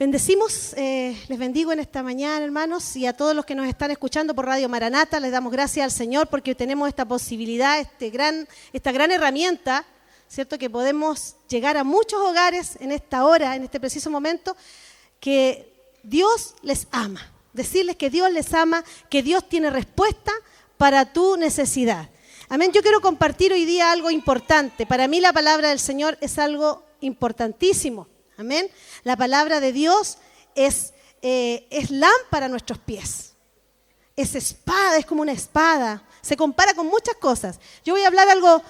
Bendecimos, les bendigo en esta mañana, hermanos, y a todos los que nos están escuchando por Radio Maranata, les damos gracias al Señor porque tenemos esta posibilidad, esta gran herramienta, ¿cierto? Que podemos llegar a muchos hogares en esta hora, en este preciso momento, que Dios les ama. Decirles que Dios les ama, que Dios tiene respuesta para tu necesidad. Amén. Yo quiero compartir hoy día algo importante. Para mí la palabra del Señor es algo importantísimo. Amén. La palabra de Dios es lámpara a nuestros pies. Es espada, es como una espada. Se compara con muchas cosas. Yo voy a hablar algo,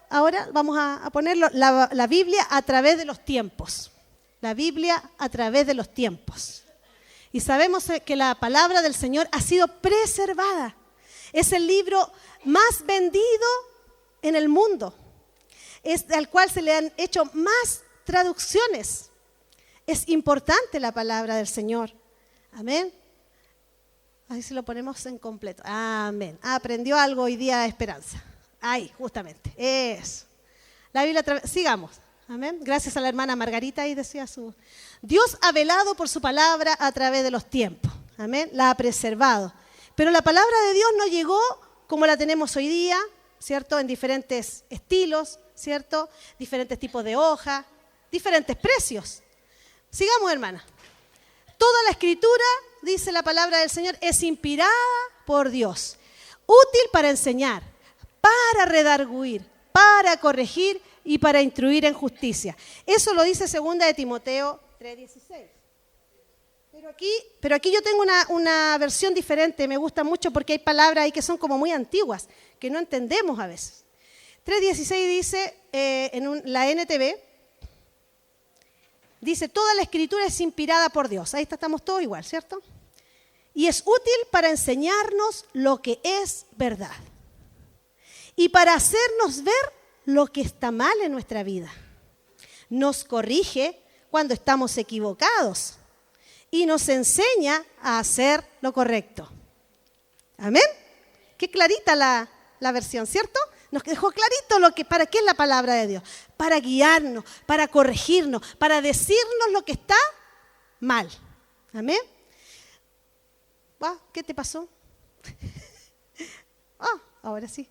ahora vamos a ponerlo, la Biblia a través de los tiempos. La Biblia a través de los tiempos. Y sabemos que la palabra del Señor ha sido preservada. Es el libro más vendido en el mundo. Es al cual se le han hecho más traducciones. Es importante la palabra del Señor. Amén. Ahí se lo ponemos en completo. Amén. Aprendió algo hoy día Esperanza. Ahí, justamente. Eso. La Biblia, sigamos. Amén. Gracias a la hermana Margarita, ahí decía su... Dios ha velado por su palabra a través de los tiempos. Amén. La ha preservado. Pero la palabra de Dios no llegó como la tenemos hoy día, ¿cierto? En diferentes estilos, ¿cierto? Diferentes tipos de hojas, diferentes precios. Sigamos, hermana. Toda la escritura, dice la palabra del Señor, es inspirada por Dios, útil para enseñar, para redarguir, para corregir y para instruir en justicia. Eso lo dice 2 de Timoteo 3:16. Pero aquí yo tengo una versión diferente, me gusta mucho porque hay palabras ahí que son como muy antiguas, que no entendemos a veces. 3:16 dice la NTV, dice, toda la escritura es inspirada por Dios. Ahí estamos todos igual, ¿cierto? Y es útil para enseñarnos lo que es verdad. Y para hacernos ver lo que está mal en nuestra vida. Nos corrige cuando estamos equivocados. Y nos enseña a hacer lo correcto. ¿Amén? Qué clarita la versión, ¿cierto? Nos dejó clarito para qué es la palabra de Dios. Para guiarnos, para corregirnos, para decirnos lo que está mal. ¿Amén? ¿Qué te pasó? Ahora sí.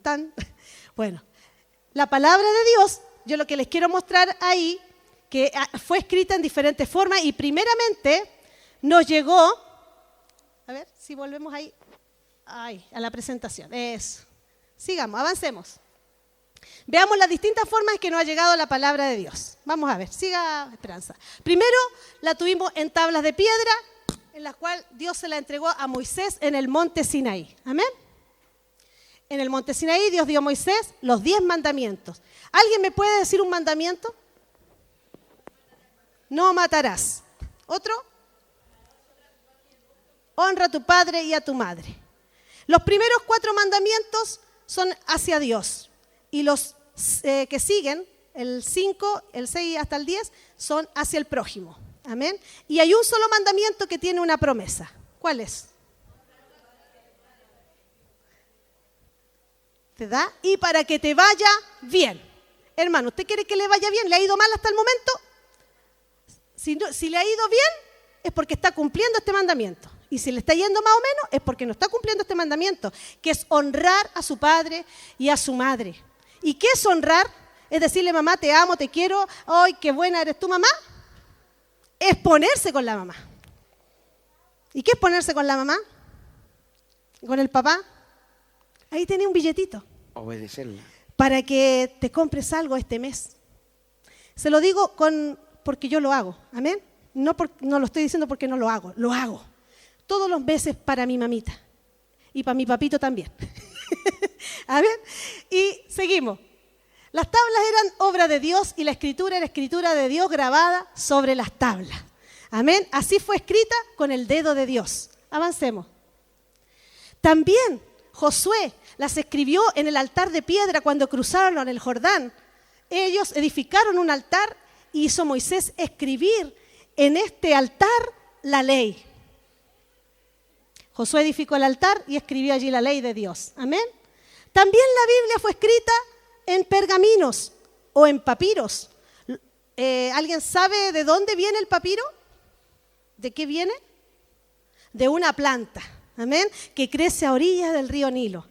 Tan. Bueno, la palabra de Dios, yo lo que les quiero mostrar ahí, que fue escrita en diferentes formas y primeramente nos llegó, a ver si volvemos ahí, a la presentación. Eso. Sigamos, avancemos. Veamos las distintas formas que nos ha llegado la palabra de Dios. Vamos a ver, siga Esperanza. Primero la tuvimos en tablas de piedra, en las cuales Dios se la entregó a Moisés en el monte Sinaí. Amén. En el monte Sinaí Dios dio a Moisés los 10 mandamientos. ¿Alguien me puede decir un mandamiento? No matarás. ¿Otro? Honra a tu padre y a tu madre. Los primeros 4 mandamientos son hacia Dios. Y los que siguen, el 5, el 6 hasta el 10, son hacia el prójimo. Amén. Y hay un solo mandamiento que tiene una promesa. ¿Cuál es? Te da y para que te vaya bien. Hermano, ¿usted quiere que le vaya bien? ¿Le ha ido mal hasta el momento? Si le ha ido bien, es porque está cumpliendo este mandamiento. Y si le está yendo más o menos, es porque no está cumpliendo este mandamiento, que es honrar a su padre y a su madre. ¿Y qué es honrar? Es decirle, mamá, te amo, te quiero, ¡ay, qué buena eres tú, mamá! Es ponerse con la mamá. ¿Y qué es ponerse con la mamá? ¿Con el papá? Ahí tenés un billetito. Obedecerla. Para que te compres algo este mes. Se lo digo porque yo lo hago. Amén. No lo estoy diciendo porque no lo hago. Lo hago. Todos los meses para mi mamita. Y para mi papito también. Amén. Y seguimos. Las tablas eran obra de Dios y la escritura era escritura de Dios grabada sobre las tablas. Amén. Así fue escrita con el dedo de Dios. Avancemos. También Josué las escribió en el altar de piedra cuando cruzaron el Jordán. Ellos edificaron un altar y hizo Moisés escribir en este altar la ley. Josué edificó el altar y escribió allí la ley de Dios. Amén. También la Biblia fue escrita en pergaminos o en papiros. ¿Alguien sabe de dónde viene el papiro? ¿De qué viene? De una planta, amén, que crece a orillas del río Nilo.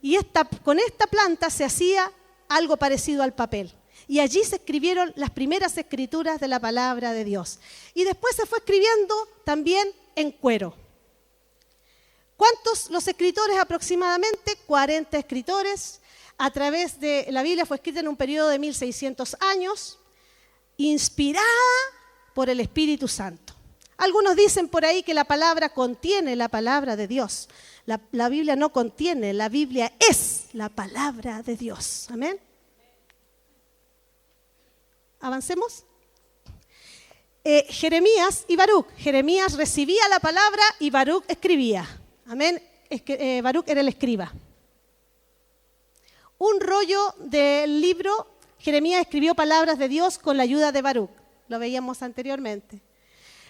Y con esta planta se hacía algo parecido al papel. Y allí se escribieron las primeras escrituras de la palabra de Dios. Y después se fue escribiendo también en cuero. ¿Cuántos los escritores aproximadamente? 40 escritores. A través de la Biblia fue escrita en un periodo de 1600 años, inspirada por el Espíritu Santo. Algunos dicen por ahí que la palabra contiene la palabra de Dios. La Biblia no contiene, la Biblia es la palabra de Dios. Amén. Avancemos. Jeremías y Baruc. Jeremías recibía la palabra y Baruc escribía. Amén. Baruc era el escriba. Un rollo del libro, Jeremías escribió palabras de Dios con la ayuda de Baruc. Lo veíamos anteriormente.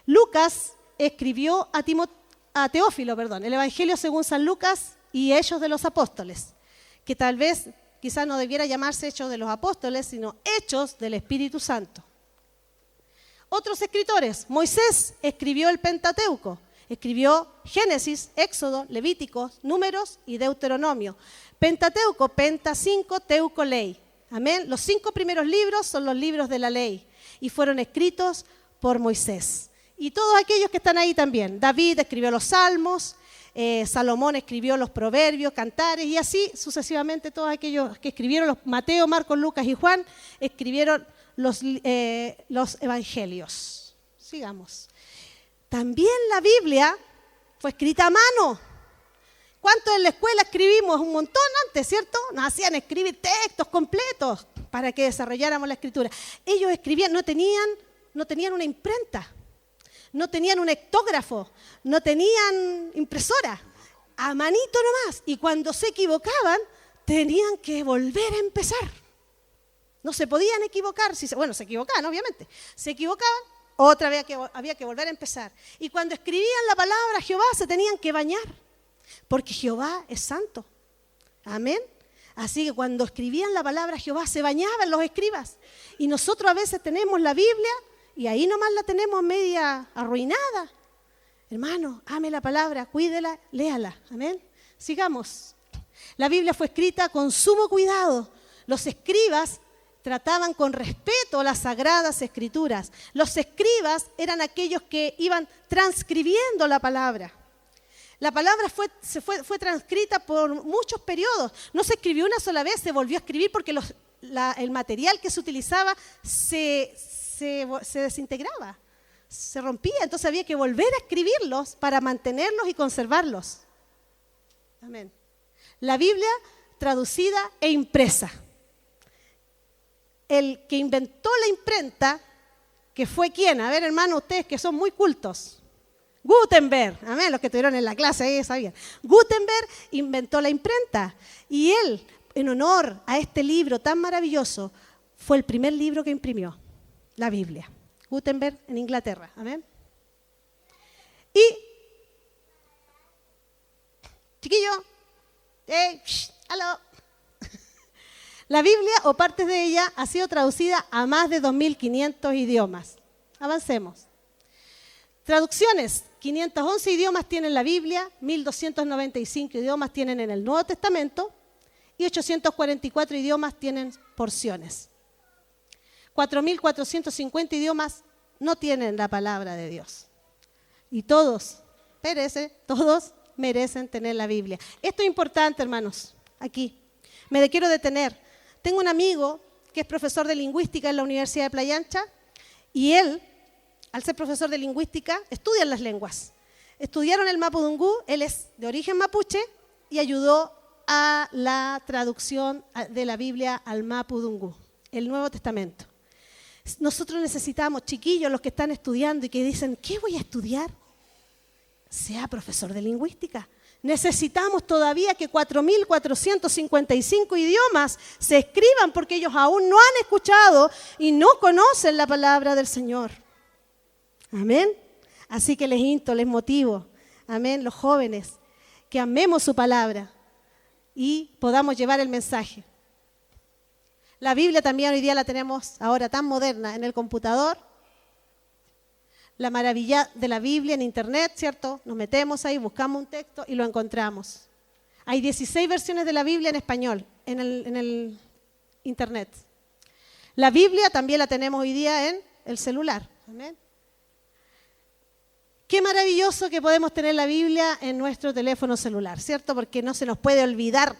Lucas escribió a Teófilo, el Evangelio según San Lucas y Hechos de los Apóstoles, que tal vez, quizás no debiera llamarse Hechos de los Apóstoles, sino Hechos del Espíritu Santo. Otros escritores, Moisés escribió el Pentateuco, escribió Génesis, Éxodo, Levíticos, Números y Deuteronomio. Pentateuco, Penta 5, Teuco ley. Amén. Los 5 primeros libros son los libros de la ley y fueron escritos por Moisés. Y todos aquellos que están ahí también. David escribió los Salmos, Salomón escribió los Proverbios, Cantares, y así sucesivamente todos aquellos que escribieron, Mateo, Marcos, Lucas y Juan, escribieron los Evangelios. Sigamos. También la Biblia fue escrita a mano. ¿Cuántos en la escuela escribimos? Un montón antes, ¿cierto? Nos hacían escribir textos completos para que desarrolláramos la escritura. Ellos escribían, no tenían una imprenta. No tenían un hectógrafo, no tenían impresora, a manito nomás. Y cuando se equivocaban, tenían que volver a empezar. No se podían equivocar, se equivocaban obviamente. Se equivocaban, otra vez había que volver a empezar. Y cuando escribían la palabra Jehová, se tenían que bañar, porque Jehová es santo. Amén. Así que cuando escribían la palabra Jehová, se bañaban los escribas. Y nosotros a veces tenemos la Biblia, y ahí nomás la tenemos media arruinada. Hermano, ame la palabra, cuídela, léala. Amén. Sigamos. La Biblia fue escrita con sumo cuidado. Los escribas trataban con respeto las sagradas escrituras. Los escribas eran aquellos que iban transcribiendo la palabra. La palabra fue transcrita por muchos periodos. No se escribió una sola vez, se volvió a escribir porque el material que se utilizaba se desintegraba, se rompía, entonces había que volver a escribirlos para mantenerlos y conservarlos. Amén. La Biblia traducida e impresa. El que inventó la imprenta, que fue ¿quién? A ver, hermano, ustedes que son muy cultos. Gutenberg, amén, los que estuvieron en la clase ahí sabían. Gutenberg inventó la imprenta y él, en honor a este libro tan maravilloso, fue el primer libro que imprimió. La Biblia. Gutenberg en Inglaterra. Amén. Y, chiquillo, aló. La Biblia o partes de ella ha sido traducida a más de 2.500 idiomas. Avancemos. Traducciones. 511 idiomas tienen la Biblia, 1.295 idiomas tienen en el Nuevo Testamento y 844 idiomas tienen porciones. 4.450 idiomas no tienen la palabra de Dios. Y todos merecen tener la Biblia. Esto es importante, hermanos, aquí. Me quiero detener. Tengo un amigo que es profesor de lingüística en la Universidad de Playa Ancha y él, al ser profesor de lingüística, estudia las lenguas. Estudiaron el mapudungú, él es de origen mapuche y ayudó a la traducción de la Biblia al mapudungú, el Nuevo Testamento. Nosotros necesitamos, chiquillos, los que están estudiando y que dicen, ¿qué voy a estudiar? Sea profesor de lingüística. Necesitamos todavía que 4.455 idiomas se escriban porque ellos aún no han escuchado y no conocen la palabra del Señor. Amén. Así que les insto, les motivo amén, los jóvenes, que amemos su palabra y podamos llevar el mensaje. La Biblia también hoy día la tenemos ahora tan moderna en el computador. La maravilla de la Biblia en internet, ¿cierto? Nos metemos ahí, buscamos un texto y lo encontramos. Hay 16 versiones de la Biblia en español en el internet. La Biblia también la tenemos hoy día en el celular. Amén. Qué maravilloso que podemos tener la Biblia en nuestro teléfono celular, ¿cierto? Porque no se nos puede olvidar.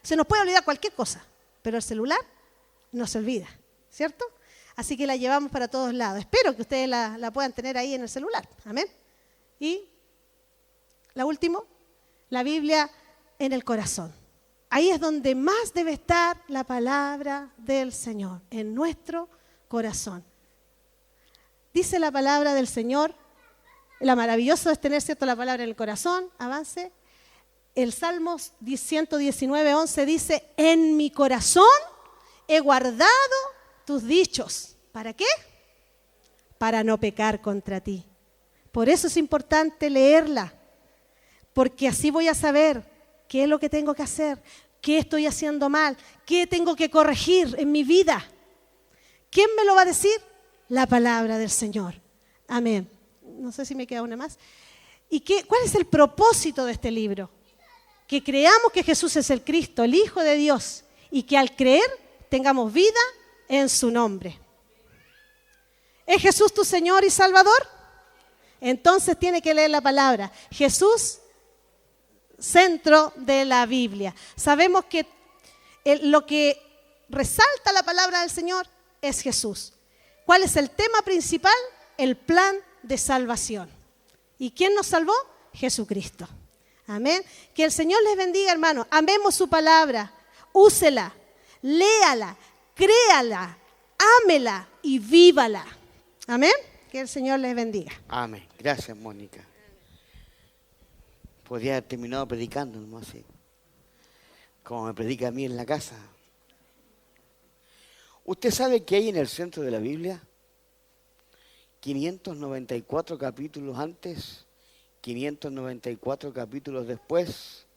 Se nos puede olvidar cualquier cosa, pero el celular no se olvida, ¿cierto? Así que la llevamos para todos lados. Espero que ustedes la puedan tener ahí en el celular. Amén. Y la última, la Biblia en el corazón. Ahí es donde más debe estar la palabra del Señor, en nuestro corazón. Dice la palabra del Señor, lo maravilloso es tener, ¿cierto?, la palabra en el corazón. Avance. El Salmo 119:11 dice, en mi corazón he guardado tus dichos. ¿Para qué? Para no pecar contra ti. Por eso es importante leerla, porque así voy a saber qué es lo que tengo que hacer, qué estoy haciendo mal, qué tengo que corregir en mi vida. ¿Quién me lo va a decir? La palabra del Señor. Amén. No sé si me queda una más. ¿Y cuál es el propósito de este libro? Que creamos que Jesús es el Cristo, el Hijo de Dios, y que al creer tengamos vida en su nombre. ¿Es Jesús tu Señor y Salvador? Entonces tiene que leer la palabra. Jesús, centro de la Biblia. Sabemos que lo que resalta la palabra del Señor es Jesús. ¿Cuál es el tema principal? El plan de salvación. ¿Y quién nos salvó? Jesucristo. Amén. Que el Señor les bendiga, hermanos. Amemos su palabra. Úsela, léala, créala, ámela y vívala. Amén. Que el Señor les bendiga. Amén. Gracias, Mónica. Podría haber terminado predicando, ¿no? Así, como me predica a mí en la casa. ¿Usted sabe que hay en el centro de la Biblia 594 capítulos antes, 594 capítulos después?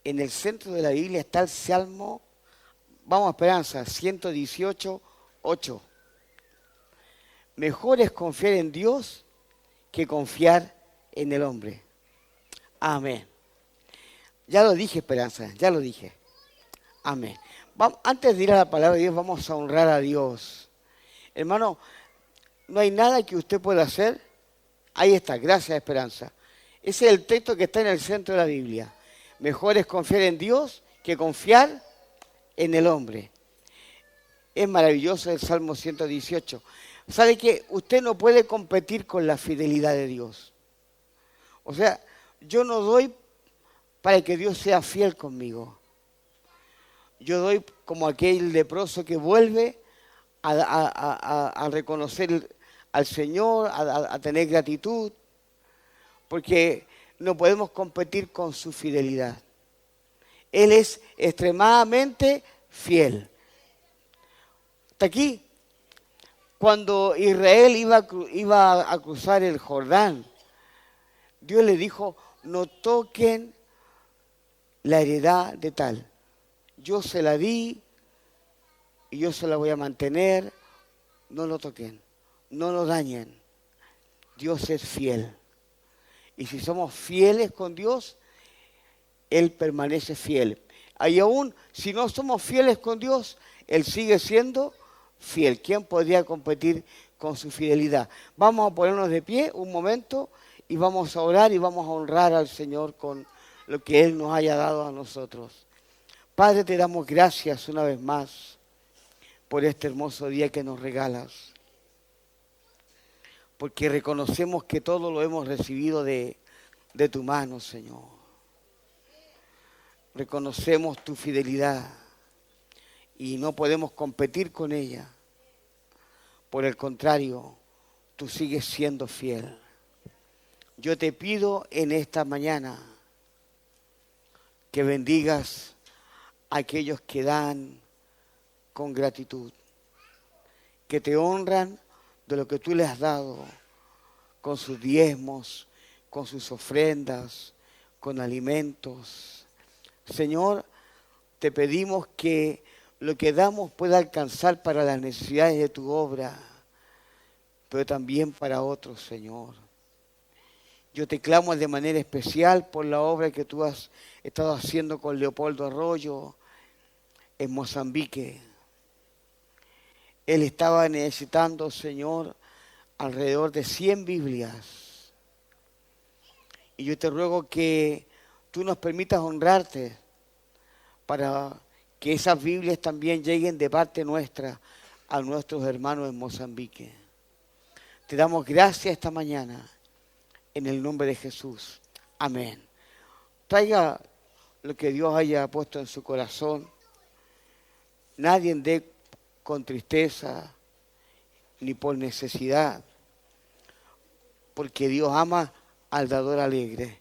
En el centro de la Biblia está el Salmo, vamos a Esperanza, 118:8. Mejor es confiar en Dios que confiar en el hombre. Amén. Ya lo dije, Esperanza, ya lo dije. Amén. Antes de ir a la palabra de Dios, vamos a honrar a Dios. Hermano, no hay nada que usted pueda hacer. Ahí está, gracias, Esperanza. Ese es el texto que está en el centro de la Biblia. Mejor es confiar en Dios que confiar en el hombre. Es maravilloso el Salmo 118. ¿Sabe qué? Usted no puede competir con la fidelidad de Dios. O sea, yo no doy para que Dios sea fiel conmigo. Yo doy como aquel leproso que vuelve a reconocer al Señor, a tener gratitud, porque no podemos competir con su fidelidad. Él es extremadamente fiel. Hasta aquí, cuando Israel iba a cruzar el Jordán, Dios le dijo, no toquen la heredad de tal. Yo se la di y yo se la voy a mantener. No lo toquen, no lo dañen. Dios es fiel. Y si somos fieles con Dios, Él permanece fiel. Y aún si no somos fieles con Dios, Él sigue siendo fiel. ¿Quién podría competir con su fidelidad? Vamos a ponernos de pie un momento y vamos a orar y vamos a honrar al Señor con lo que Él nos haya dado a nosotros. Padre, te damos gracias una vez más por este hermoso día que nos regalas, porque reconocemos que todo lo hemos recibido de tu mano, Señor. Reconocemos tu fidelidad y no podemos competir con ella. Por el contrario, tú sigues siendo fiel. Yo te pido en esta mañana que bendigas a aquellos que dan con gratitud, que te honran de lo que tú les has dado, con sus diezmos, con sus ofrendas, con alimentos. Señor, te pedimos que lo que damos pueda alcanzar para las necesidades de tu obra, pero también para otros, Señor. Yo te clamo de manera especial por la obra que tú has estado haciendo con Leopoldo Arroyo en Mozambique. Él estaba necesitando, Señor, alrededor de 100 Biblias. Y yo te ruego que tú nos permitas honrarte para que esas Biblias también lleguen de parte nuestra a nuestros hermanos en Mozambique. Te damos gracias esta mañana en el nombre de Jesús. Amén. Traiga lo que Dios haya puesto en su corazón. Nadie dé con tristeza ni por necesidad, porque Dios ama al dador alegre.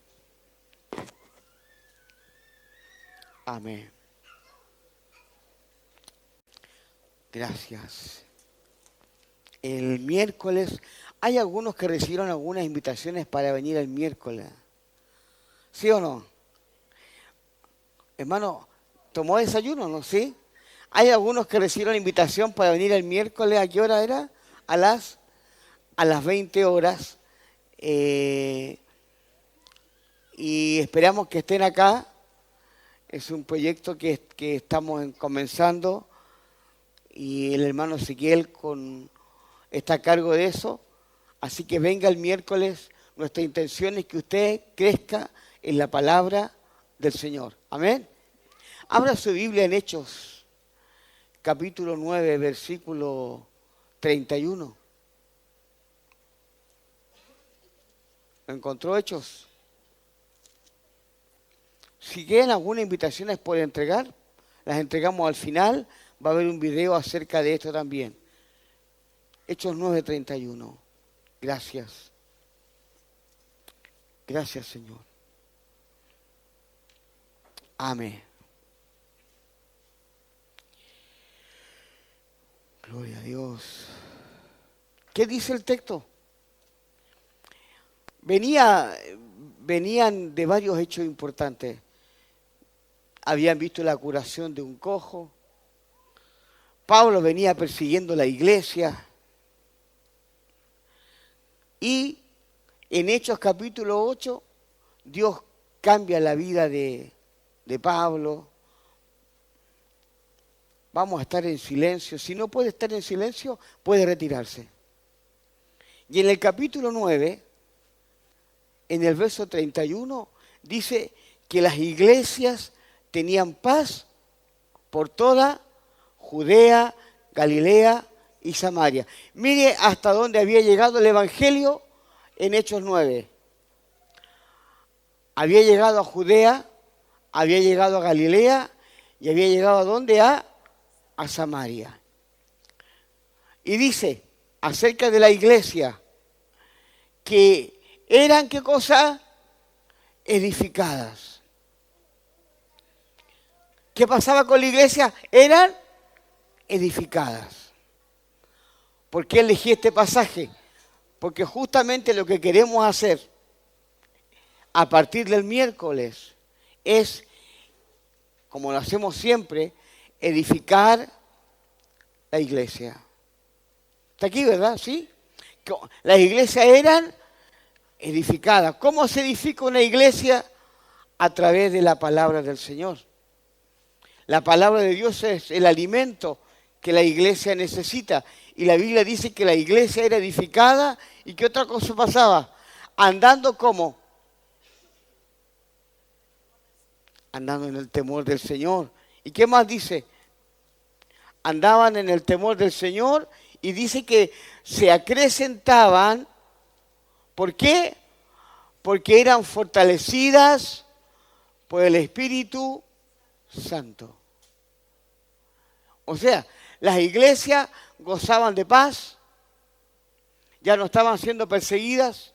Amén. Gracias. El miércoles, hay algunos que recibieron algunas invitaciones para venir el miércoles. ¿Sí o no? Hermano, ¿tomó desayuno, no? ¿Sí? Hay algunos que recibieron invitación para venir el miércoles. ¿A qué hora era? A las 20 horas. Y esperamos que estén acá. Es un proyecto que estamos comenzando y el hermano Ezequiel está a cargo de eso. Así que venga el miércoles. Nuestra intención es que usted crezca en la palabra del Señor. Amén. Abra su Biblia en Hechos, capítulo 9, versículo 31. ¿Lo encontró, Hechos? Si quieren algunas invitaciones por entregar, las entregamos al final. Va a haber un video acerca de esto también. Hechos 9:31. Gracias. Gracias, Señor. Amén. Gloria a Dios. ¿Qué dice el texto? Venían de varios hechos importantes. Habían visto la curación de un cojo. Pablo venía persiguiendo la iglesia. Y en Hechos capítulo 8, Dios cambia la vida de Pablo. Vamos a estar en silencio. Si no puede estar en silencio, puede retirarse. Y en el capítulo 9, en el verso 31, dice que las iglesias tenían paz por toda Judea, Galilea y Samaria. Mire hasta dónde había llegado el Evangelio en Hechos 9. Había llegado a Judea, había llegado a Galilea y había llegado ¿a dónde? A Samaria. Y dice acerca de la iglesia que eran, ¿qué cosa? Edificadas. ¿Qué pasaba con la iglesia? Eran edificadas. ¿Por qué elegí este pasaje? Porque justamente lo que queremos hacer a partir del miércoles es, como lo hacemos siempre, edificar la iglesia. Está aquí, ¿verdad? ¿Sí? Las iglesias eran edificadas. ¿Cómo se edifica una iglesia? A través de la palabra del Señor. La palabra de Dios es el alimento que la iglesia necesita. Y la Biblia dice que la iglesia era edificada. ¿Y qué otra cosa pasaba? Andando como andando en el temor del Señor. ¿Y qué más dice? Andaban en el temor del Señor y dice que se acrecentaban. ¿Por qué? Porque eran fortalecidas por el Espíritu Santo. O sea, las iglesias gozaban de paz, ya no estaban siendo perseguidas.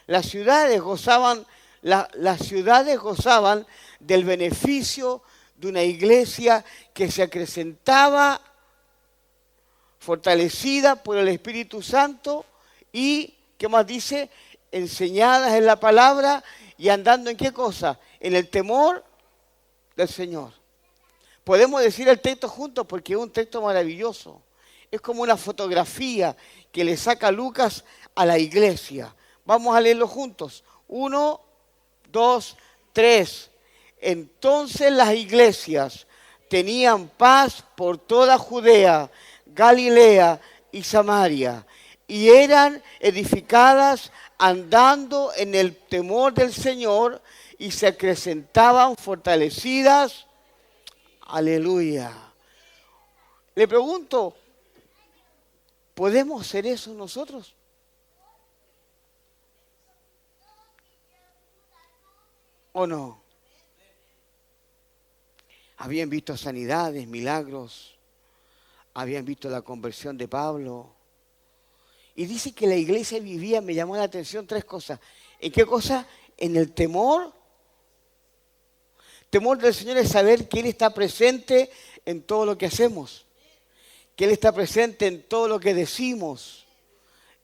Las ciudades gozaban del beneficio de una iglesia que se acrecentaba, fortalecida por el Espíritu Santo y, ¿qué más dice? enseñadas en la palabra y andando en qué cosa, en el temor del Señor. Podemos decir el texto juntos porque es un texto maravilloso. Es como una fotografía que le saca Lucas a la iglesia. Vamos a leerlo juntos. 1, 2, 3. Entonces las iglesias tenían paz por toda Judea, Galilea y Samaria, y eran edificadas andando en el temor del Señor y se acrecentaban fortalecidas. Aleluya. Le pregunto, ¿podemos hacer eso nosotros? ¿O no? Habían visto sanidades, milagros, habían visto la conversión de Pablo. Y dice que la iglesia vivía, me llamó la atención 3 cosas. ¿En qué cosa? En el temor. Temor del Señor es saber que Él está presente en todo lo que hacemos. Que Él está presente en todo lo que decimos,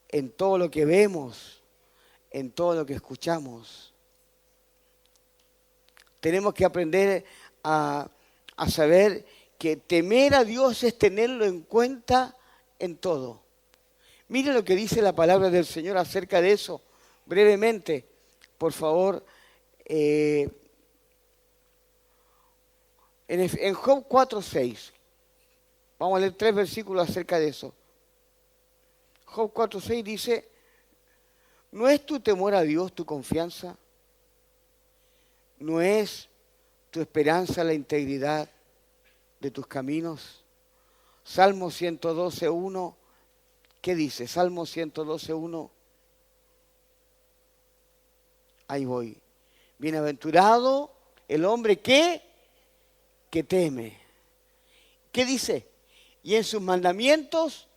en todo lo que vemos, en todo lo que escuchamos. Tenemos que aprender a saber que temer a Dios es tenerlo en cuenta en todo. Mire lo que dice la palabra del Señor acerca de eso, brevemente, por favor. En Job 4:6, vamos a leer 3 versículos acerca de eso. Job 4:6 dice, ¿no es tu temor a Dios tu confianza? ¿No es tu esperanza la integridad de tus caminos? Salmo 112:1, ¿qué dice? Salmo 112:1. Ahí voy. Bienaventurado el hombre que teme. ¿Qué dice? Y en sus mandamientos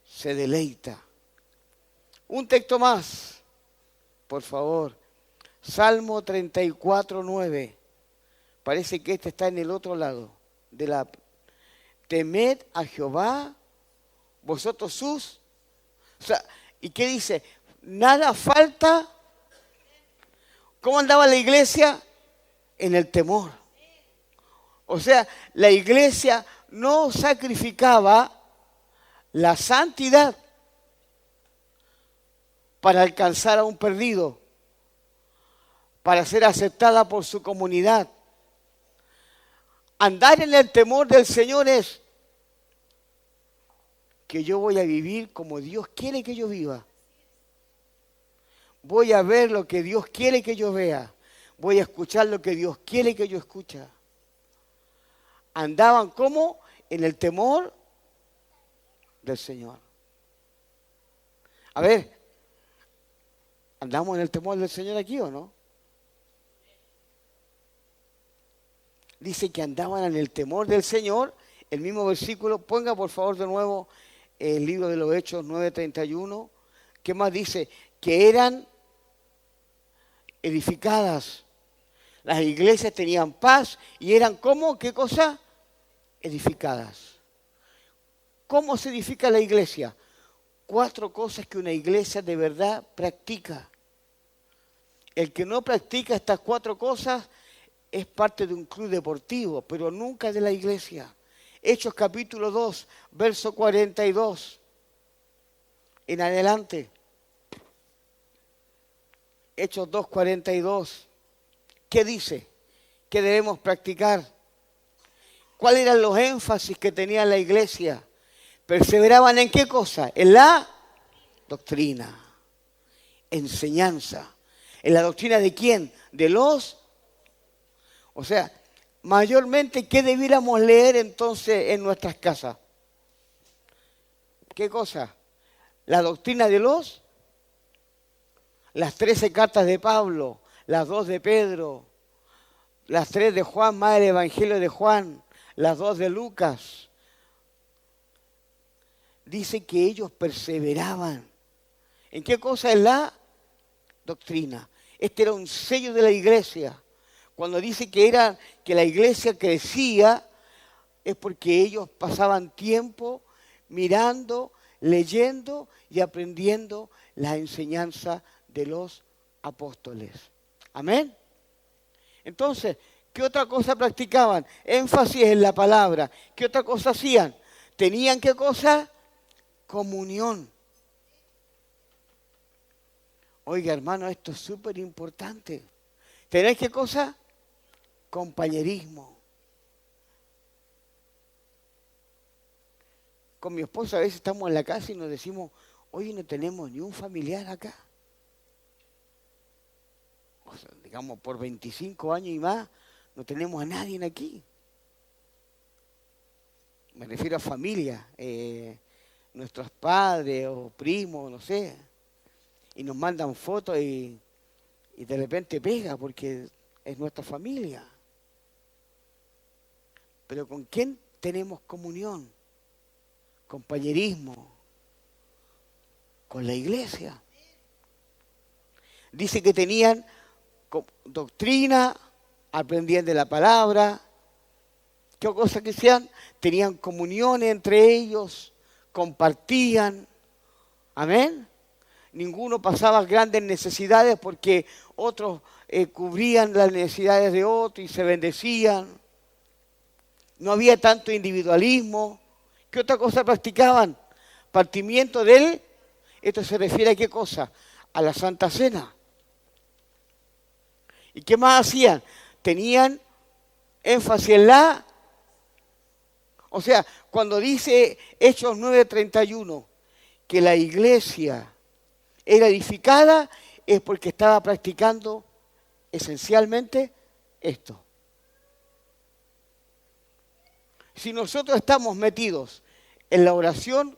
se deleita. Un texto más, por favor. Salmo 34:9. Parece que este está en el otro lado de la... Temed a Jehová, vosotros sus... O sea, ¿y qué dice? Nada falta. ¿Cómo andaba la iglesia? En el temor. O sea, la iglesia no sacrificaba la santidad para alcanzar a un perdido, para ser aceptada por su comunidad. Andar en el temor del Señor es que yo voy a vivir como Dios quiere que yo viva. Voy a ver lo que Dios quiere que yo vea. Voy a escuchar lo que Dios quiere que yo escuche. Andaban como en el temor del Señor. A ver, ¿andamos en el temor del Señor aquí o no? Dice que andaban en el temor del Señor. El mismo versículo, ponga por favor de nuevo el libro de los Hechos 9:31. ¿Qué más dice? Que eran edificadas. Las iglesias tenían paz y eran ¿cómo? ¿Qué cosa? Edificadas. ¿Cómo se edifica la iglesia? 4 cosas que una iglesia de verdad practica. El que no practica estas 4 cosas es parte de un club deportivo, pero nunca de la iglesia. Hechos capítulo 2, verso 42. En adelante. Hechos 2, 42. ¿Qué dice? ¿Qué debemos practicar? ¿Cuáles eran los énfasis que tenía la iglesia? ¿Perseveraban en qué cosa? En la doctrina, enseñanza. ¿En la doctrina de quién? De los... O sea, mayormente, ¿qué debiéramos leer entonces en nuestras casas? ¿Qué cosa? La doctrina de los... Las 13 cartas de Pablo, las 2 de Pedro, las 3 de Juan, más el Evangelio de Juan, las 2 de Lucas. Dice que ellos perseveraban. ¿En qué cosa es la doctrina? Este era un sello de la iglesia. Cuando dice que la iglesia crecía, es porque ellos pasaban tiempo mirando, leyendo y aprendiendo la enseñanza de los apóstoles. Amén. Entonces, ¿qué otra cosa practicaban? Énfasis en la palabra. ¿Qué otra cosa hacían? ¿Tenían qué cosa? Comunión. Oiga, hermano, esto es súper importante. ¿Tenéis qué cosa? Compañerismo. Con mi esposa a veces estamos en la casa y nos decimos, oye, no tenemos ni un familiar acá. O sea, digamos, por 25 años y más, no tenemos a nadie aquí. Me refiero a familia, nuestros padres o primos, no sé. Y nos mandan fotos y de repente pega porque es nuestra familia. Pero ¿con quién tenemos comunión? Compañerismo. Con la iglesia. Dice que tenían doctrina, aprendían de la palabra. ¿Qué cosa que sean? Tenían comunión entre ellos, compartían. Amén. Ninguno pasaba grandes necesidades porque otros cubrían las necesidades de otros y se bendecían. No había tanto individualismo. ¿Qué otra cosa practicaban? Partimiento del... Esto se refiere a qué cosa? A la Santa Cena. ¿Y qué más hacían? Tenían énfasis en la... O sea, cuando dice Hechos 9:31 que la iglesia era edificada, es porque estaba practicando esencialmente esto. Si nosotros estamos metidos en la oración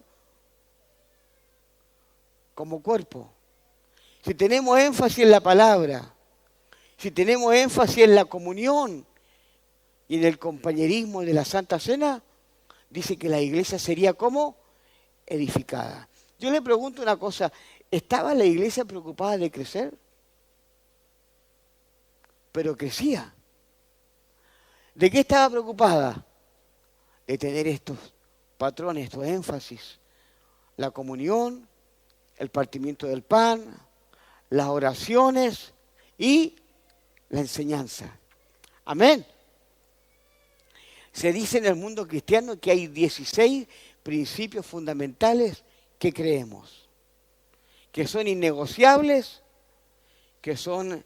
como cuerpo, si tenemos énfasis en la palabra, si tenemos énfasis en la comunión y en el compañerismo de la Santa Cena, dice que la iglesia sería como edificada. Yo le pregunto una cosa, ¿estaba la iglesia preocupada de crecer? Pero crecía. ¿De qué estaba preocupada? De tener estos patrones, estos énfasis. La comunión, el partimiento del pan, las oraciones y la enseñanza. Amén. Se dice en el mundo cristiano que hay 16 principios fundamentales que creemos, que son innegociables, que son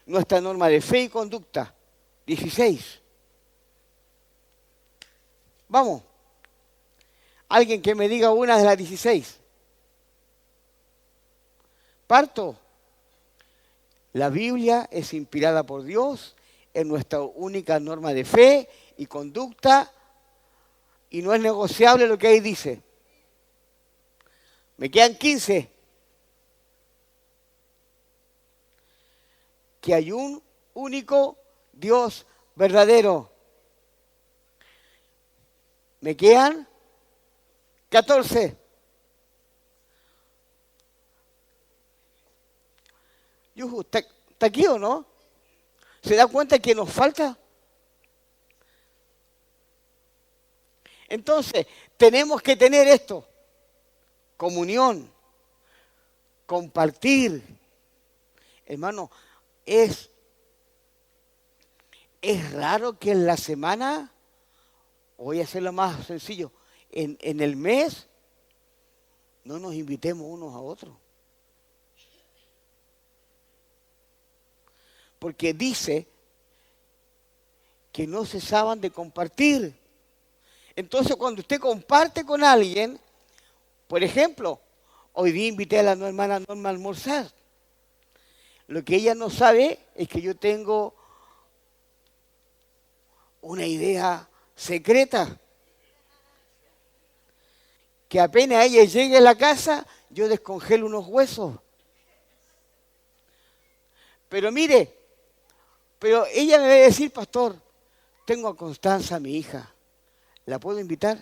nuestra norma de fe y conducta. 16. Vamos. Alguien que me diga una de las 16. Parto. La Biblia es inspirada por Dios, es nuestra única norma de fe y conducta, y no es negociable lo que ahí dice. Me quedan 15. Que hay un único Dios verdadero. Me quedan 14. Yuhu, ¿está aquí o no? ¿Se da cuenta que nos falta? Entonces, tenemos que tener esto. Comunión. Compartir. Hermano, es raro que en la semana, voy a hacerlo más sencillo, en el mes, no nos invitemos unos a otros. Porque dice que no cesaban de compartir. Entonces, cuando usted comparte con alguien, por ejemplo, hoy día invité a la hermana Norma a almorzar. Lo que ella no sabe es que yo tengo una idea secreta. Que apenas ella llegue a la casa, yo descongelo unos huesos. Pero mire, pero ella me va a decir, pastor, tengo a Constanza, mi hija, ¿la puedo invitar?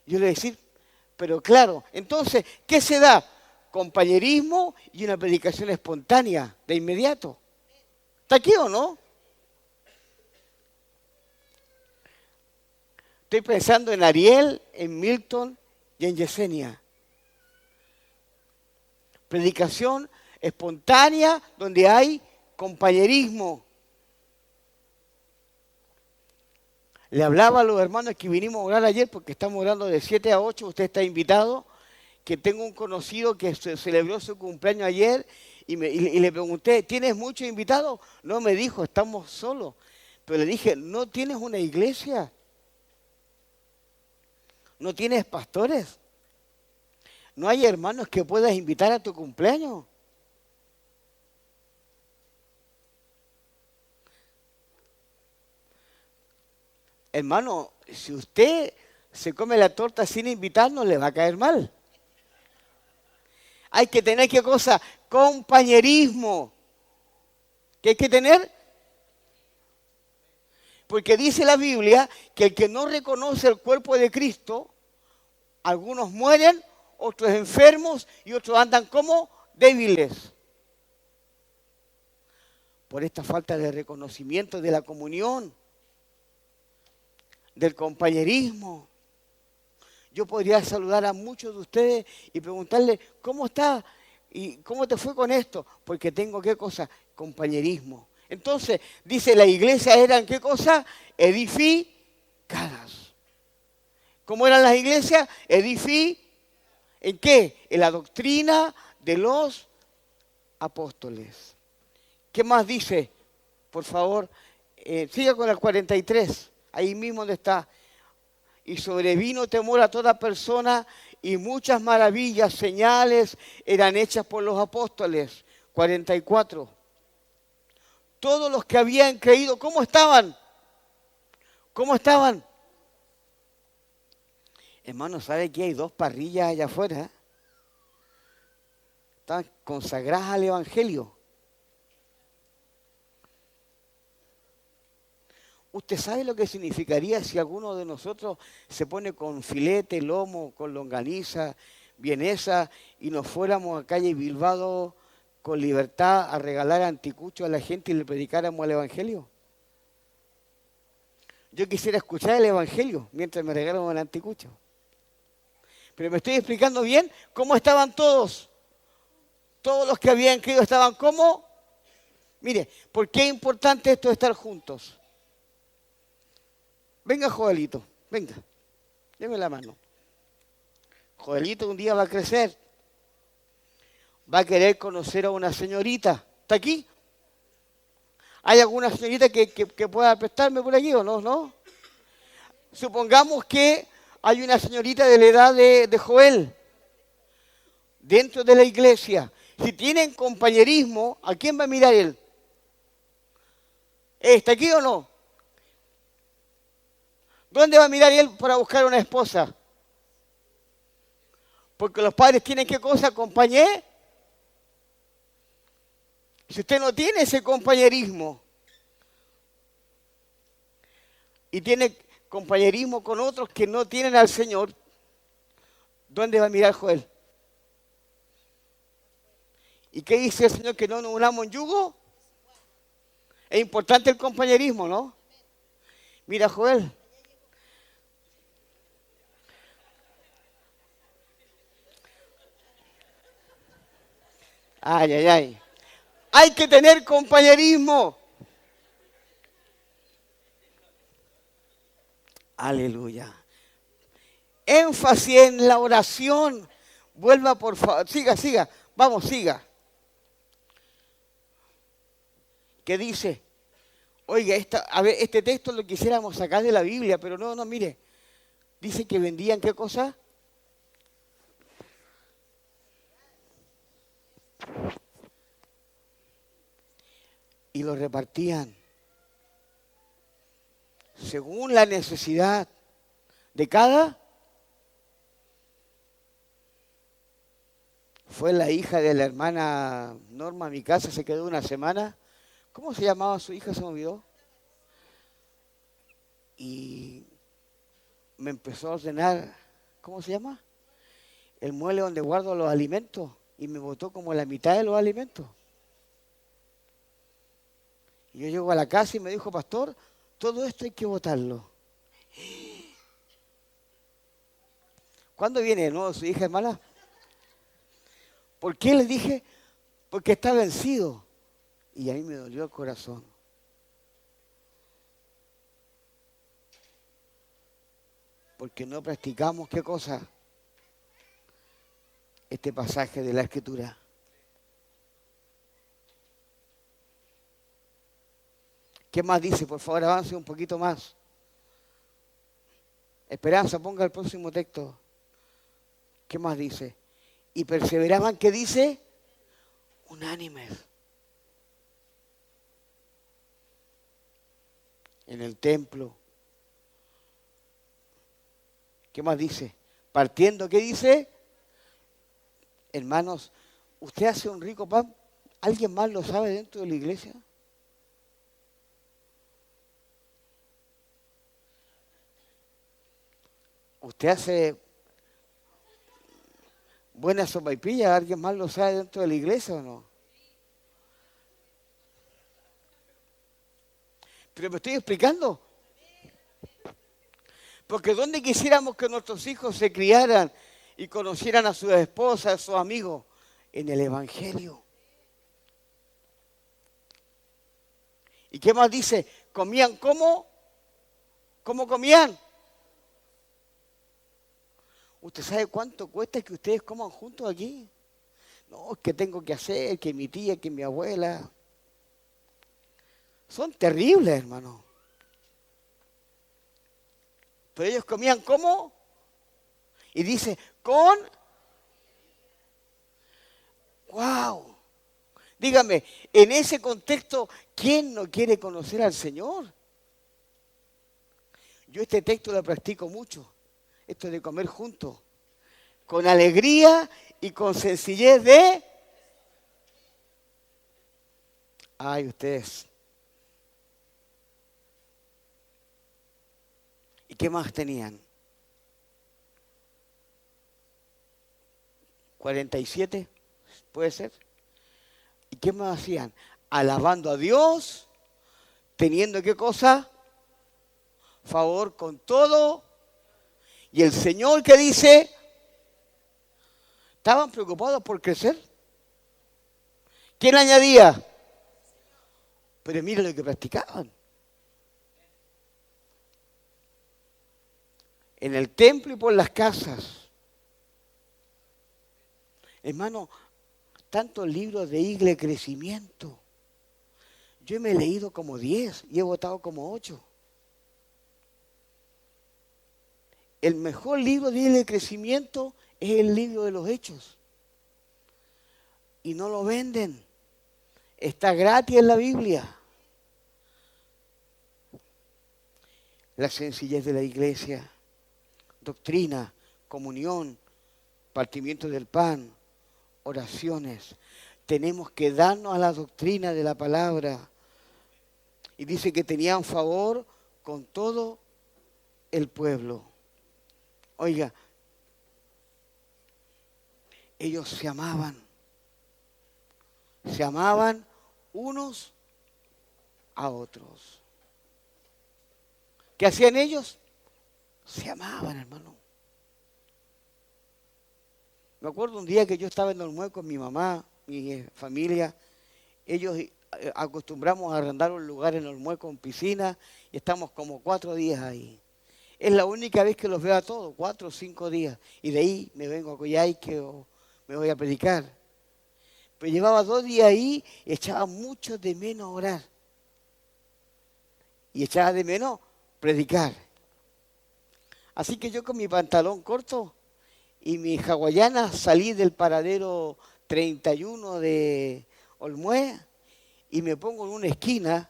Yo le voy a decir, pero claro, entonces, ¿qué se da? Compañerismo y una predicación espontánea, de inmediato. ¿Está aquí o no? Estoy pensando en Ariel, en Milton y en Yesenia. Predicación espontánea donde hay compañerismo. Le hablaba a los hermanos que vinimos a orar ayer, porque estamos orando de 7 a 8, usted está invitado, que tengo un conocido que celebró su cumpleaños ayer y le pregunté, ¿tienes muchos invitados? No, me dijo, estamos solos. Pero le dije, ¿no tienes una iglesia? ¿No tienes pastores? ¿No hay hermanos que puedas invitar a tu cumpleaños? Hermano, si usted se come la torta sin invitarnos, le va a caer mal. Hay que tener, ¿qué cosa? Compañerismo. ¿Qué hay que tener? Porque dice la Biblia que el que no reconoce el cuerpo de Cristo, algunos mueren, otros enfermos y otros andan como débiles. Por esta falta de reconocimiento de la comunión, del compañerismo. Yo podría saludar a muchos de ustedes y preguntarle, ¿cómo está? ¿Y cómo te fue con esto? Porque tengo, ¿qué cosa? Compañerismo. Entonces, dice, la iglesia eran, ¿qué cosa? Edificadas. ¿Cómo eran las iglesias? ¿En qué? En la doctrina de los apóstoles. ¿Qué más dice? Por favor, siga con el 43. Ahí mismo donde está. Y sobrevino temor a toda persona y muchas maravillas, señales eran hechas por los apóstoles. 44. Todos los que habían creído, ¿cómo estaban? ¿Cómo estaban? Hermano, ¿sabe que hay 2 parrillas allá afuera? Están consagradas al Evangelio. ¿Usted sabe lo que significaría si alguno de nosotros se pone con filete, lomo, con longaniza, vienesa y nos fuéramos a calle Bilbao con libertad a regalar anticuchos a la gente y le predicáramos el Evangelio? Yo quisiera escuchar el Evangelio mientras me regalan el anticucho. Pero me estoy explicando bien cómo estaban todos. Todos los que habían creído estaban como. Mire, ¿por qué es importante esto de estar juntos? Venga, Joelito, venga, déme la mano. Joelito un día va a crecer, va a querer conocer a una señorita. ¿Está aquí? ¿Hay alguna señorita que pueda prestarme por aquí o no? ¿No? Supongamos que hay una señorita de la edad de Joel dentro de la iglesia. Si tienen compañerismo, ¿a quién va a mirar él? ¿Está aquí o no? ¿Dónde va a mirar él para buscar una esposa? Porque los padres tienen, ¿qué cosa? Compañerismo. Si usted no tiene ese compañerismo y tiene compañerismo con otros que no tienen al Señor, ¿dónde va a mirar Joel? ¿Y qué dice el Señor? ¿Que no nos unamos en yugo? Es importante el compañerismo, ¿no? Mira, Joel. Ay, ay, ay. Hay que tener compañerismo. Aleluya. Énfasis en la oración. Vuelva, por favor. Siga. Vamos, siga. ¿Qué dice? Oiga, este texto lo quisiéramos sacar de la Biblia, pero no, mire. Dice que vendían, ¿qué cosa? Y lo repartían según la necesidad de cada. Fue la hija de la hermana Norma a mi casa, se quedó una semana. ¿Cómo se llamaba su hija? Se me olvidó. Y me empezó a ordenar, ¿cómo se llama? El mueble donde guardo los alimentos. Y me botó como la mitad de los alimentos. Y yo llego a la casa y me dijo, pastor, todo esto hay que botarlo. ¿Cuándo viene de nuevo su hija, hermana? ¿Por qué le dije? Porque está vencido. Y a mí me dolió el corazón. Porque no practicamos, ¿qué cosa? Este pasaje de la Escritura. ¿Qué más dice? Por favor, avance un poquito más. Esperanza, ponga el próximo texto. ¿Qué más dice? Y perseveraban, ¿qué dice? Unánimes. En el templo. ¿Qué más dice? Partiendo, ¿qué dice? Hermanos, ¿usted hace un rico pan? ¿Alguien más lo sabe dentro de la iglesia? ¿Usted hace buena sopaipilla? ¿Alguien más lo sabe dentro de la iglesia o no? Pero me estoy explicando. Porque ¿dónde quisiéramos que nuestros hijos se criaran y conocieran a sus esposas, a sus amigos? En el Evangelio. ¿Y qué más dice? ¿Comían cómo? ¿Cómo comían? ¿Usted sabe cuánto cuesta que ustedes coman juntos aquí? No, es que tengo que hacer, que mi tía, que mi abuela. Son terribles, hermano. Pero ellos comían ¿cómo? Y dice, con... ¡Wow! Dígame, en ese contexto, ¿quién no quiere conocer al Señor? Yo este texto lo practico mucho. Esto de comer juntos. Con alegría y con sencillez de... Ay, ustedes. ¿Y qué más tenían? 47, ¿puede ser? ¿Y qué más hacían? Alabando a Dios, teniendo ¿qué cosa? Favor con todo. Y el Señor, ¿qué dice? Estaban preocupados por crecer. ¿Quién añadía? Pero mira lo que practicaban. En el templo y por las casas. Hermano, tantos libros de Iglesia de crecimiento. Yo me he leído como 10 y he votado como 8. El mejor libro de Iglesia de crecimiento es el libro de los Hechos. Y no lo venden. Está gratis en la Biblia. La sencillez de la iglesia. Doctrina, comunión, partimiento del pan, oraciones. Tenemos que darnos a la doctrina de la palabra. Y dice que tenían favor con todo el pueblo. Oiga, ellos se amaban unos a otros. ¿Qué hacían ellos? Se amaban, hermano. Me acuerdo un día que yo estaba en Olmué con mi mamá, mi familia. Ellos acostumbramos a arrendar un lugar en Olmué con piscina y estamos como 4 días ahí. Es la única vez que los veo a todos, 4 o 5 días. Y de ahí me vengo a Coyhaique o me voy a predicar. Pero llevaba 2 días ahí y echaba mucho de menos orar. Y echaba de menos predicar. Así que yo con mi pantalón corto y mi hawaiana salí del paradero 31 de Olmué y me pongo en una esquina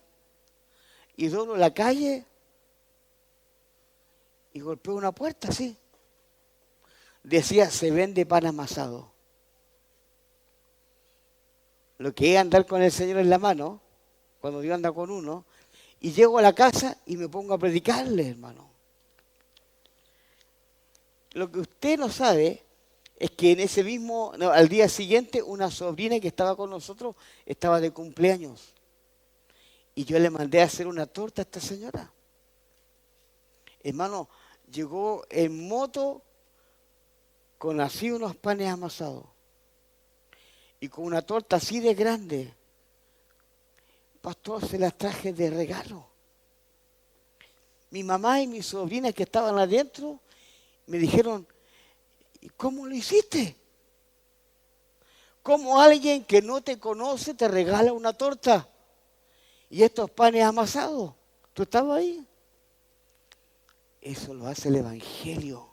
y doblo la calle y golpeo una puerta así. Decía, se vende pan amasado. Lo que es andar con el Señor en la mano, cuando Dios anda con uno, y llego a la casa y me pongo a predicarle, hermano. Lo que usted no sabe es que en ese mismo, no, al día siguiente, una sobrina que estaba con nosotros estaba de cumpleaños. Y yo le mandé a hacer una torta a esta señora. Hermano, llegó en moto con así unos panes amasados. y con una torta así de grande. Pastor, se las traje de regalo. Mi mamá y mis sobrinas que estaban adentro me dijeron, ¿y cómo lo hiciste? ¿Cómo alguien que no te conoce te regala una torta? Y estos panes amasados. ¿Tú estabas ahí? Eso lo hace el Evangelio.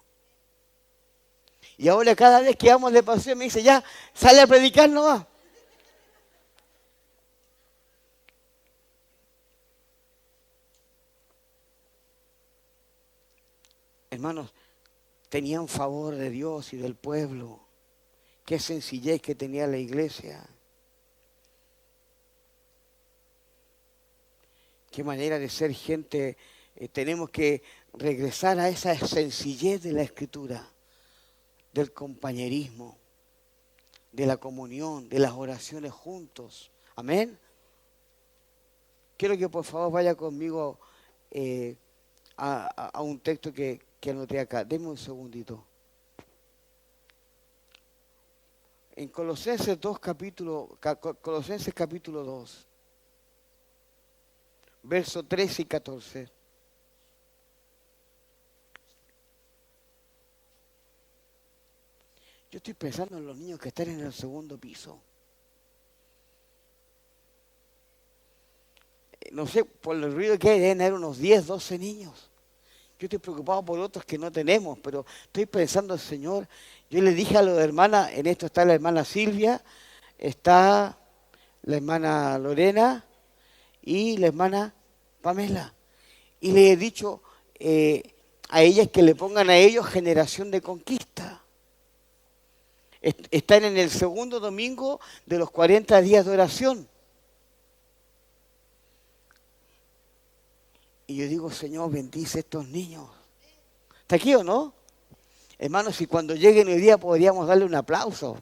Y ahora cada vez que vamos de paseo me dice, ya, sale a predicar nomás. Hermanos, tenían favor de Dios y del pueblo. Qué sencillez que tenía la iglesia. Qué manera de ser gente. Tenemos que regresar a esa sencillez de la Escritura, del compañerismo, de la comunión, de las oraciones juntos. Amén. Quiero que por favor vaya conmigo a un texto que anoté acá. Denme un segundito. En Colosenses capítulo 2, versos 13 y 14. Yo estoy pensando en los niños que están en el segundo piso. No sé, por el ruido que hay, deben haber unos 10, 12 niños. Yo estoy preocupado por otros que no tenemos, pero estoy pensando, Señor, yo le dije a los hermanas, en esto está la hermana Silvia, está la hermana Lorena y la hermana Pamela. Y le he dicho a ellas que le pongan a ellos generación de conquista. Están en el segundo domingo de los 40 días de oración. Y yo digo, Señor, bendice a estos niños. ¿Está aquí o no? Hermanos, si cuando lleguen hoy día podríamos darle un aplauso.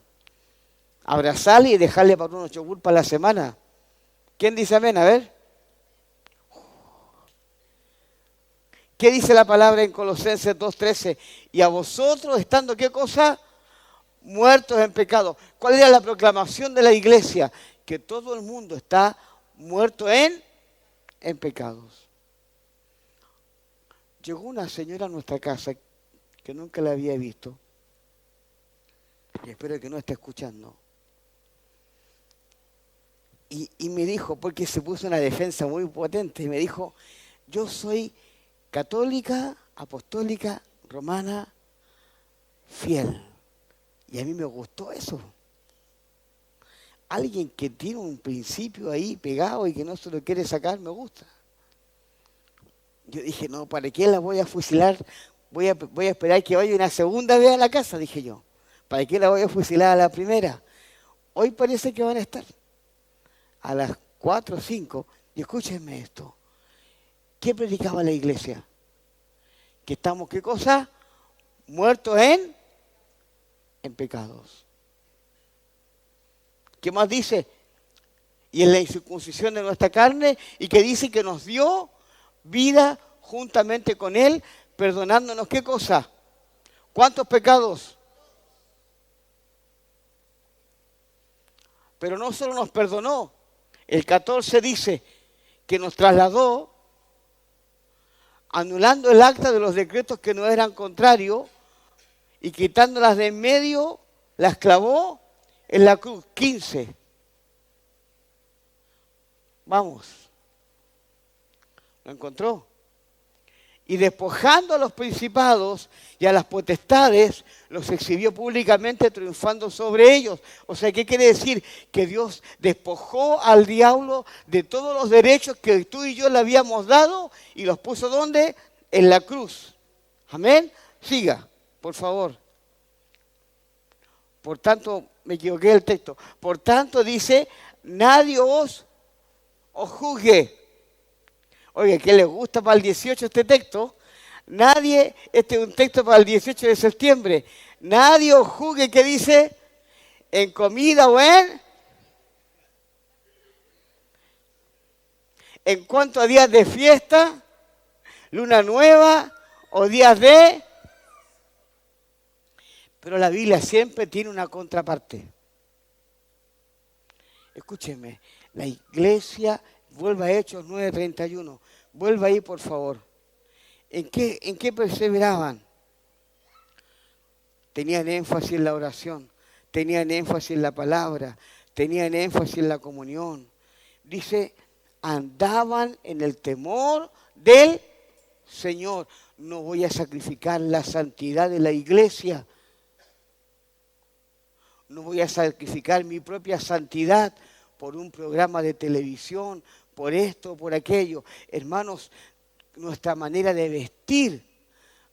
Abrazarle y dejarle para unos yogur para la semana. ¿Quién dice amén? A ver. ¿Qué dice la palabra en Colosenses 2:13? Y a vosotros, estando, ¿qué cosa? Muertos en pecado. ¿Cuál era la proclamación de la iglesia? Que todo el mundo está muerto en pecados. Llegó una señora a nuestra casa que nunca la había visto. Y espero que no esté escuchando. Y me dijo, porque se puso una defensa muy potente, y me dijo, yo soy católica, apostólica, romana, fiel. Y a mí me gustó eso. Alguien que tiene un principio ahí pegado y que no se lo quiere sacar, me gusta. Yo dije, no, ¿para qué la voy a fusilar? Voy a esperar que vaya una segunda vez a la casa, dije yo. ¿Para qué la voy a fusilar a la primera? Hoy parece que van a estar a las 4 o 5. Y escúchenme esto. ¿Qué predicaba la iglesia? Que estamos, ¿qué cosa? Muertos en pecados. ¿Qué más dice? Y en la incircuncisión de nuestra carne, y que dice que nos dio vida juntamente con Él, perdonándonos, ¿qué cosa? ¿Cuántos pecados? Pero no solo nos perdonó, el 14 dice que nos trasladó, anulando el acta de los decretos que no eran contrarios, y quitándolas de en medio, las clavó en la cruz. 15. Vamos. ¿Lo encontró? Y despojando a los principados y a las potestades, los exhibió públicamente triunfando sobre ellos. O sea, ¿qué quiere decir? Que Dios despojó al diablo de todos los derechos que tú y yo le habíamos dado y los puso ¿dónde? En la cruz. Amén. Siga, por favor. Por tanto, me equivoqué del texto. Por tanto, dice, nadie os juzgue. Oye, ¿qué le gusta para el 18 este texto? Nadie, este es un texto para el 18 de septiembre. Nadie os juzgue, ¿qué dice? En comida o en cuanto a días de fiesta, luna nueva o días de... Pero la Biblia siempre tiene una contraparte. Escúcheme, la iglesia, vuelva a Hechos 9:31, vuelva ahí por favor. ¿En qué perseveraban? Tenían énfasis en la oración, tenían énfasis en la palabra, tenían énfasis en la comunión. Dice, andaban en el temor del Señor. No voy a sacrificar la santidad de la iglesia. No voy a sacrificar mi propia santidad por un programa de televisión, por esto, por aquello. Hermanos, nuestra manera de vestir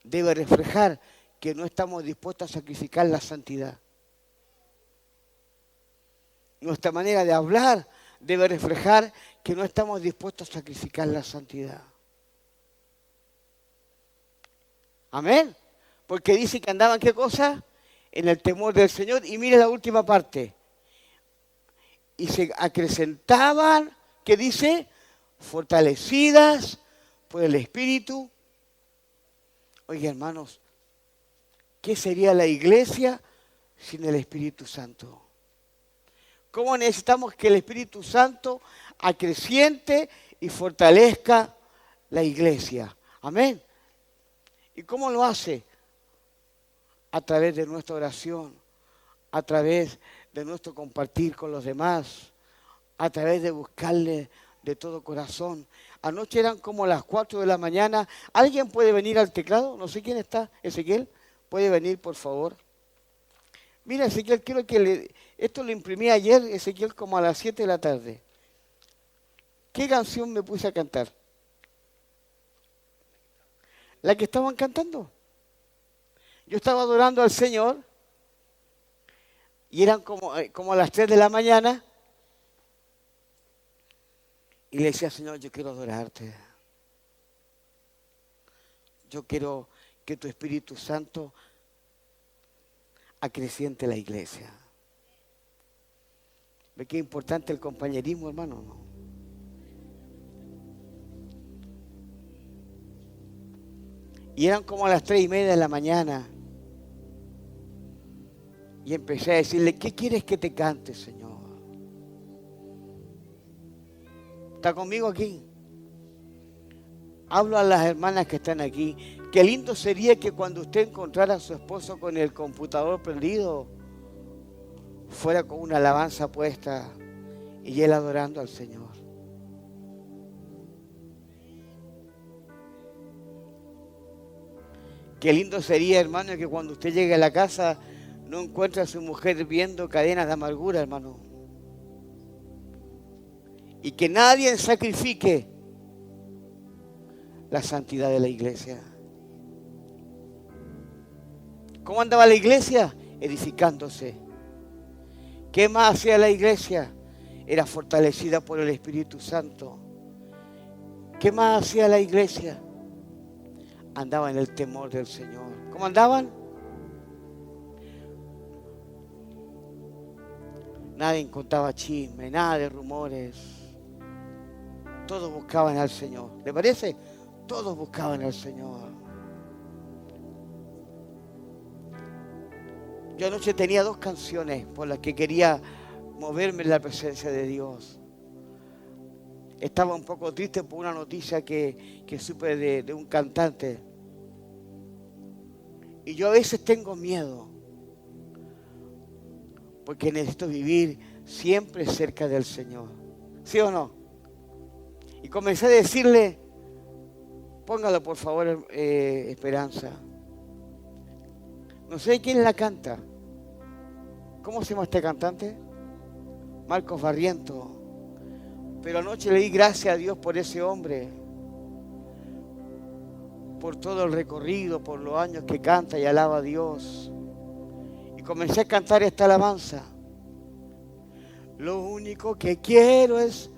debe reflejar que no estamos dispuestos a sacrificar la santidad. Nuestra manera de hablar debe reflejar que no estamos dispuestos a sacrificar la santidad. Amén. Porque dice que andaban, ¿qué cosa? En el temor del Señor. Y mire la última parte. Y se acrecentaban, ¿qué dice? Fortalecidas por el Espíritu. Oye, hermanos, ¿qué sería la iglesia sin el Espíritu Santo? ¿Cómo necesitamos que el Espíritu Santo acreciente y fortalezca la iglesia? Amén. ¿Y cómo lo hace? A través de nuestra oración, a través de nuestro compartir con los demás, a través de buscarle de todo corazón. Anoche eran como las 4 de la mañana. ¿Alguien puede venir al teclado? No sé quién está. Ezequiel, ¿puede venir, por favor? Mira, Ezequiel, quiero que esto lo imprimí ayer, Ezequiel, como a las 7 de la tarde. ¿Qué canción me puse a cantar? La que estaban cantando. Yo estaba adorando al Señor y eran como a las 3 de la mañana y le decía, Señor, yo quiero adorarte. Yo quiero que tu Espíritu Santo acreciente la iglesia. ¿Ve qué importante el compañerismo, hermano? ¿No? Y eran como a las 3:30 de la mañana. Y empecé a decirle, ¿qué quieres que te cante, Señor? ¿Está conmigo aquí? Hablo a las hermanas que están aquí. Qué lindo sería que cuando usted encontrara a su esposo con el computador prendido, fuera con una alabanza puesta y él adorando al Señor. Qué lindo sería, hermano, que cuando usted llegue a la casa no encuentre a su mujer viendo cadenas de amargura, hermano. Y que nadie sacrifique la santidad de la iglesia. ¿Cómo andaba la iglesia? Edificándose. ¿Qué más hacía la iglesia? Era fortalecida por el Espíritu Santo. ¿Qué más hacía la iglesia? Andaba en el temor del Señor. ¿Cómo andaban? Nadie contaba chisme, nada de rumores. Todos buscaban al Señor. ¿Le parece? Todos buscaban al Señor. Yo anoche tenía 2 canciones por las que quería moverme en la presencia de Dios. Estaba un poco triste por una noticia que supe de un cantante. Y yo a veces tengo miedo, porque necesito vivir siempre cerca del Señor. ¿Sí o no? Y comencé a decirle, póngalo por favor, Esperanza. No sé quién la canta. ¿Cómo se llama este cantante? Marcos Barriento. Pero anoche le di gracias a Dios por ese hombre, por todo el recorrido, por los años que canta y alaba a Dios. Y comencé a cantar esta alabanza. Lo único que quiero es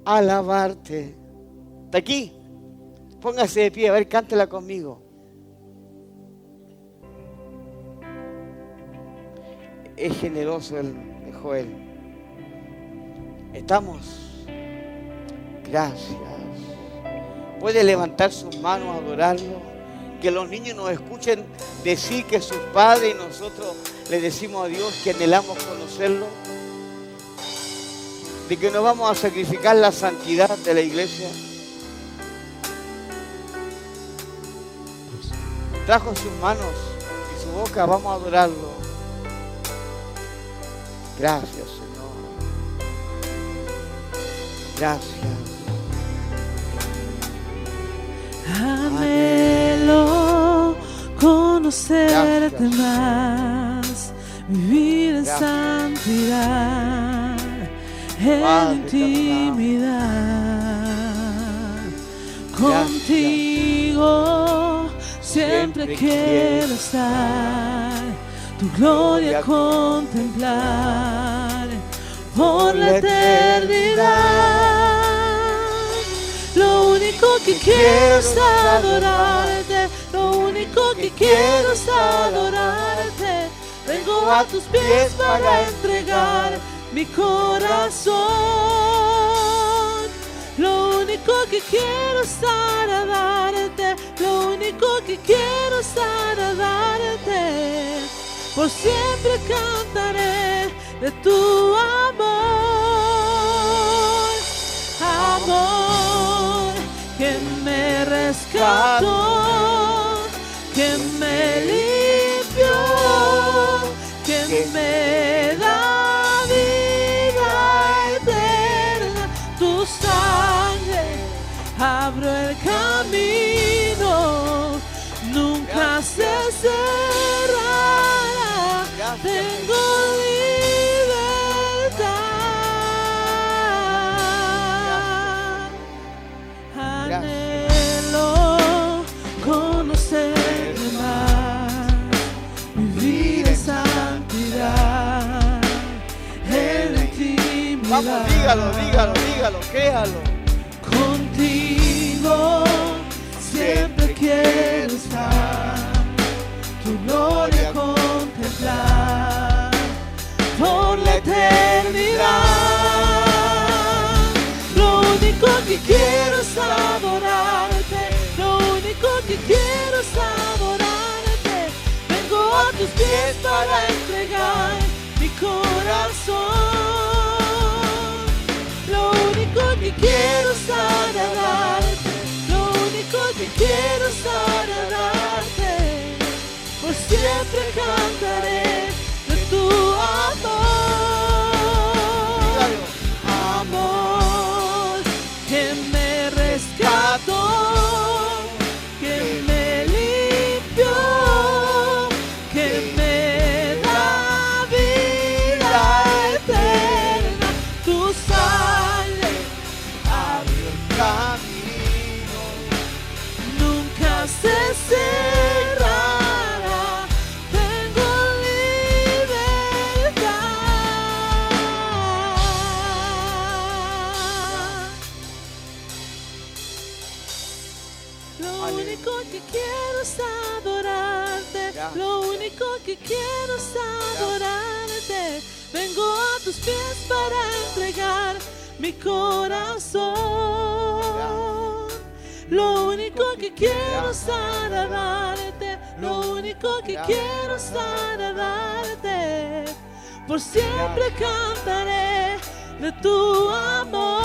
alabarte. ¿Está aquí? Póngase de pie, a ver, cántela conmigo. Es generoso el Joel. ¿Estamos? Gracias. ¿Puede levantar sus manos a adorarlo? Que los niños nos escuchen decir que sus padres y nosotros le decimos a Dios que anhelamos conocerlo. de que no vamos a sacrificar la santidad de la iglesia. Trajo sus manos y su boca, vamos a adorarlo. Gracias, Señor. Gracias. Anhelo conocerte más, vivir en santidad, en intimidad. Contigo siempre quiero estar, tu gloria contemplar por la eternidad. Lo único que quiero es adorarte, lo único que quiero es adorarte. Vengo a tus pies para entregar mi corazón. Lo único que quiero es agradarte, lo único que quiero es agradarte. Por siempre cantaré de tu amor, amor que me rescató, que me limpió, que me da vida eterna. Tu sangre abrió el camino, nunca se cerrará. Tengo libertad. Anhelo conocerte más, vivir en santidad, en intimidad. Vamos, dígalo, dígalo, dígalo, créalo. Contigo siempre quiero estar, tu gloria contemplar por la eternidad. Lo único que quiero es adorarte, lo único que quiero es adorarte. Vengo a tus pies para entregar mi corazón. Lo único que quiero es agradarte, lo único que quiero es agradarte. Por siempre cantaré de tu amor, amor que me rescató, que me limpió, que me da vida eterna. Tu sangre abrió el camino, nunca se cerrará. Tengo libertad. Lo único que quiero es adorarte, lo único que quiero es adorarte. Vengo a tus pies para entregar mi corazón. Lo único que quiero es agradarte, lo único que quiero es agradarte. Por siempre cantaré de tu amor.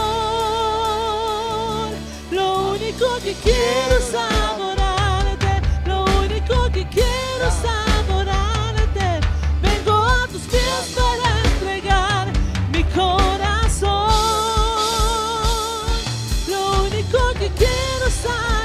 Lo único que quiero es adorarte, lo único que quiero es adorarte. Vengo a tus pies para entregar mi corazón. Lo único que quiero es adorarte.